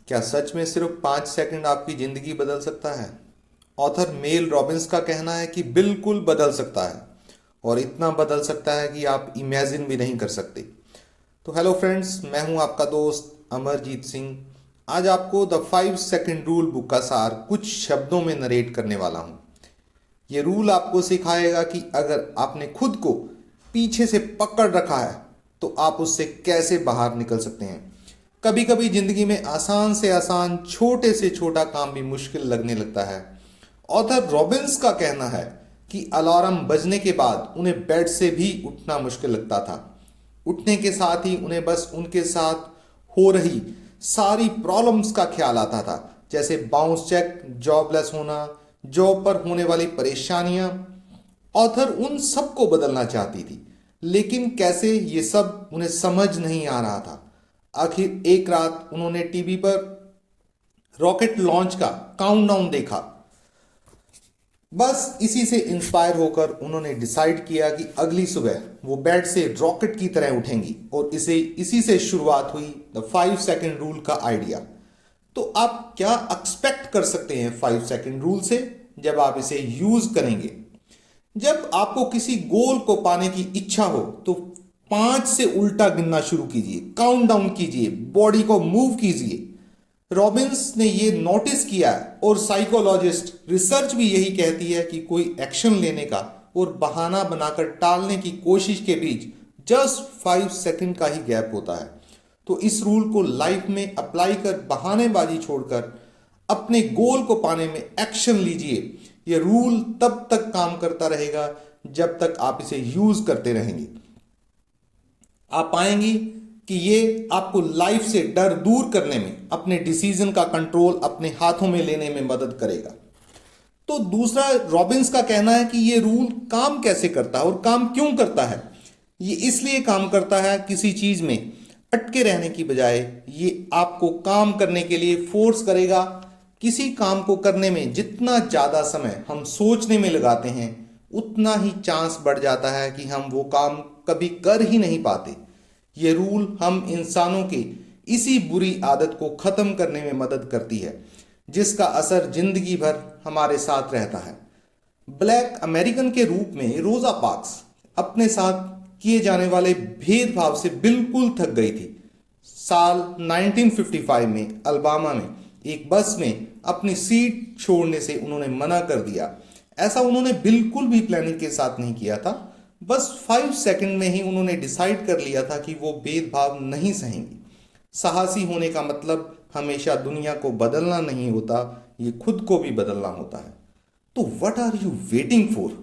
क्या सच में सिर्फ 5 सेकंड आपकी जिंदगी बदल सकता है? ऑथर मेल रॉबिन्स का कहना है कि बिल्कुल बदल सकता है, और इतना बदल सकता है कि आप इमेजिन भी नहीं कर सकते। तो हेलो फ्रेंड्स, मैं हूं आपका दोस्त अमरजीत सिंह। आज आपको द 5 सेकंड रूल बुक का सार कुछ शब्दों में नरेट करने वाला हूं। ये रूल आपको सिखाएगा कि अगर आपने खुद को पीछे से पकड़ रखा है तो आप उससे कैसे बाहर निकल सकते हैं। कभी कभी जिंदगी में आसान से आसान, छोटे से छोटा काम भी मुश्किल लगने लगता है। ऑथर रॉबिन्स का कहना है कि अलार्म बजने के बाद उन्हें बेड से भी उठना मुश्किल लगता था। उठने के साथ ही उन्हें बस उनके साथ हो रही सारी प्रॉब्लम्स का ख्याल आता था, जैसे बाउंस चेक, जॉबलेस होना, जॉब पर होने वाली परेशानियां। ऑथर उन सबको बदलना चाहती थी, लेकिन कैसे, ये सब उन्हें समझ नहीं आ रहा था। आखिर एक रात उन्होंने टीवी पर रॉकेट लॉन्च का काउंटडाउन देखा। बस इसी से इंस्पायर होकर उन्होंने डिसाइड किया कि अगली सुबह वो बेड से रॉकेट की तरह उठेंगी, और इसी से शुरुआत हुई द 5 सेकंड रूल का आइडिया। तो आप क्या एक्सपेक्ट कर सकते हैं 5 सेकंड रूल से जब आप इसे यूज करेंगे? जब आपको किसी गोल को पाने की इच्छा हो तो 5 से उल्टा गिनना शुरू कीजिए, काउंट डाउन कीजिए, बॉडी को मूव कीजिए। रॉबिन्स ने ये नोटिस किया, और साइकोलॉजिस्ट रिसर्च भी यही कहती है कि कोई एक्शन लेने का और बहाना बनाकर टालने की कोशिश के बीच जस्ट 5 सेकंड का ही गैप होता है। तो इस रूल को लाइफ में अप्लाई कर बहानेबाजी छोड़कर अपने गोल को पाने में एक्शन लीजिए। यह रूल तब तक काम करता रहेगा जब तक आप इसे यूज करते रहेंगे। आप पाएंगे कि ये आपको लाइफ से डर दूर करने में, अपने डिसीजन का कंट्रोल अपने हाथों में लेने में मदद करेगा। तो दूसरा, रॉबिन्स का कहना है कि ये रूल काम कैसे करता है और काम क्यों करता है। ये इसलिए काम करता है, किसी चीज में अटके रहने की बजाय ये आपको काम करने के लिए फोर्स करेगा। किसी काम को करने में जितना ज्यादा समय हम सोचने में लगाते हैं, उतना ही चांस बढ़ जाता है कि हम वो काम कभी कर ही नहीं पाते। ये रूल हम इंसानों के इसी बुरी आदत को खत्म करने में मदद करती है, जिसका असर जिंदगी भर हमारे साथ रहता है। ब्लैक अमेरिकन के रूप में रोजा पार्क्स अपने साथ किए जाने वाले भेदभाव से बिल्कुल थक गई थी। साल 1955 में अल्बामा में एक बस में अपनी सीट छोड़ने से उन्होंने मना कर दिया। ऐसा उन्होंने बिल्कुल भी प्लानिंग के साथ नहीं किया था। बस 5 सेकंड में ही उन्होंने डिसाइड कर लिया था कि वो भेदभाव नहीं सहेंगी। साहसी होने का मतलब हमेशा दुनिया को बदलना नहीं होता, ये खुद को भी बदलना होता है। तो what are you waiting for?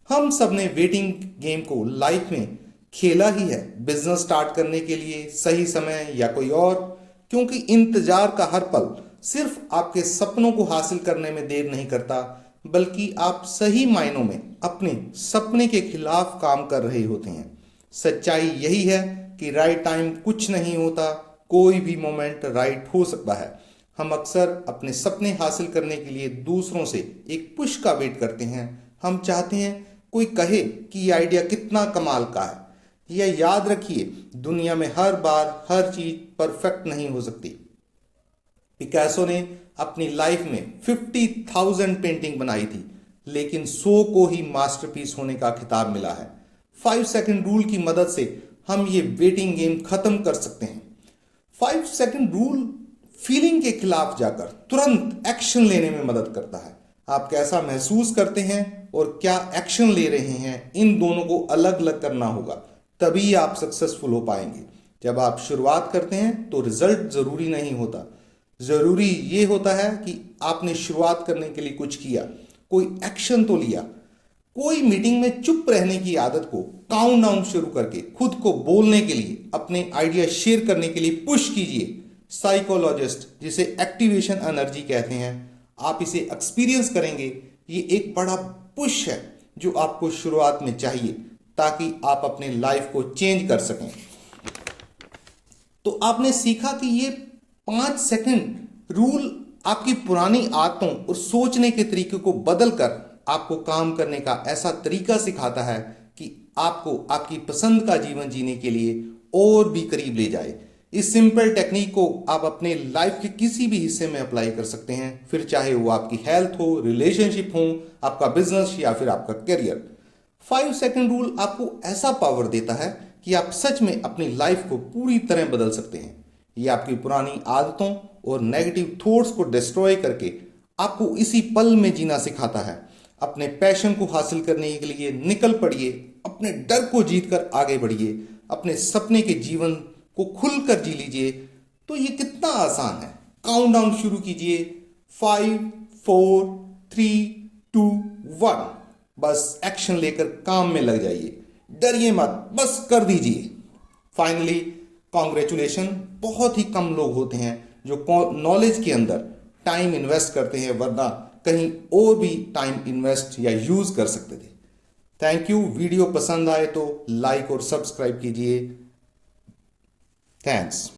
हम सब ने वेटिंग गेम को लाइफ में खेला ही है, बिजनेस स्टार्ट करने के लिए सही समय या कोई और, क्योंकि इंतजार का हर पल सिर्फ आपके सपनों को हासिल करने में देर नहीं करता, बल्कि आप सही मायनों में अपने सपने के खिलाफ काम कर रहे होते हैं। सच्चाई यही है कि राइट टाइम कुछ नहीं होता, कोई भी मोमेंट राइट हो सकता है। हम अक्सर अपने सपने हासिल करने के लिए दूसरों से एक पुश का वेट करते हैं। हम चाहते हैं कोई कहे कि ये आइडिया कितना कमाल का है। यह याद रखिए, दुनिया में हर बार हर चीज परफेक्ट नहीं हो सकती। पिकासो ने अपनी लाइफ में 50,000 पेंटिंग बनाई थी, लेकिन 100 को ही मास्टरपीस होने का खिताब मिला है। 5 सेकंड रूल की मदद से हम ये वेटिंग गेम खत्म कर सकते हैं। 5 सेकंड रूल फीलिंग के खिलाफ जाकर तुरंत एक्शन लेने में मदद करता है। आप कैसा महसूस करते हैं और क्या एक्शन ले रहे हैं, इन दोनों को अलग अलग करना होगा, तभी आप सक्सेसफुल हो पाएंगे। जब आप शुरुआत करते हैं तो रिजल्ट जरूरी नहीं होता, जरूरी ये होता है कि आपने शुरुआत करने के लिए कुछ किया, कोई एक्शन तो लिया। कोई मीटिंग में चुप रहने की आदत को काउंट डाउन शुरू करके खुद को बोलने के लिए, अपने आइडिया शेयर करने के लिए पुश कीजिए। साइकोलॉजिस्ट जिसे एक्टिवेशन एनर्जी कहते हैं, आप इसे एक्सपीरियंस करेंगे। ये एक बड़ा पुश है जो आपको शुरुआत में चाहिए, ताकि आप अपने लाइफ को चेंज कर सकें। तो आपने सीखा कि ये 5 सेकंड रूल आपकी पुरानी आदतों और सोचने के तरीके को बदलकर आपको काम करने का ऐसा तरीका सिखाता है कि आपको आपकी पसंद का जीवन जीने के लिए और भी करीब ले जाए। इस सिंपल टेक्निक को आप अपने लाइफ के किसी भी हिस्से में अप्लाई कर सकते हैं, फिर चाहे वो आपकी हेल्थ हो, रिलेशनशिप हो, आपका बिजनेस या फिर आपका करियर। 5 सेकंड रूल आपको ऐसा पावर देता है कि आप सच में अपनी लाइफ को पूरी तरह बदल सकते हैं। ये आपकी पुरानी आदतों और नेगेटिव थॉट्स को डिस्ट्रॉय करके आपको इसी पल में जीना सिखाता है। अपने पैशन को हासिल करने के लिए निकल पड़िए, अपने डर को जीतकर आगे बढ़िए, अपने सपने के जीवन को खुलकर जी लीजिए। तो ये कितना आसान है। काउंटडाउन शुरू कीजिए, 5 4 3 2 1। बस एक्शन लेकर काम में लग जाइए, डरिए मत, बस कर दीजिए। Finally congratulation. बहुत ही कम लोग होते हैं जो नॉलेज के अंदर टाइम इन्वेस्ट करते हैं, वरना कहीं और भी टाइम इन्वेस्ट या यूज कर सकते थे। Thank you. वीडियो पसंद आए तो लाइक और सब्सक्राइब कीजिए। थैंक्स।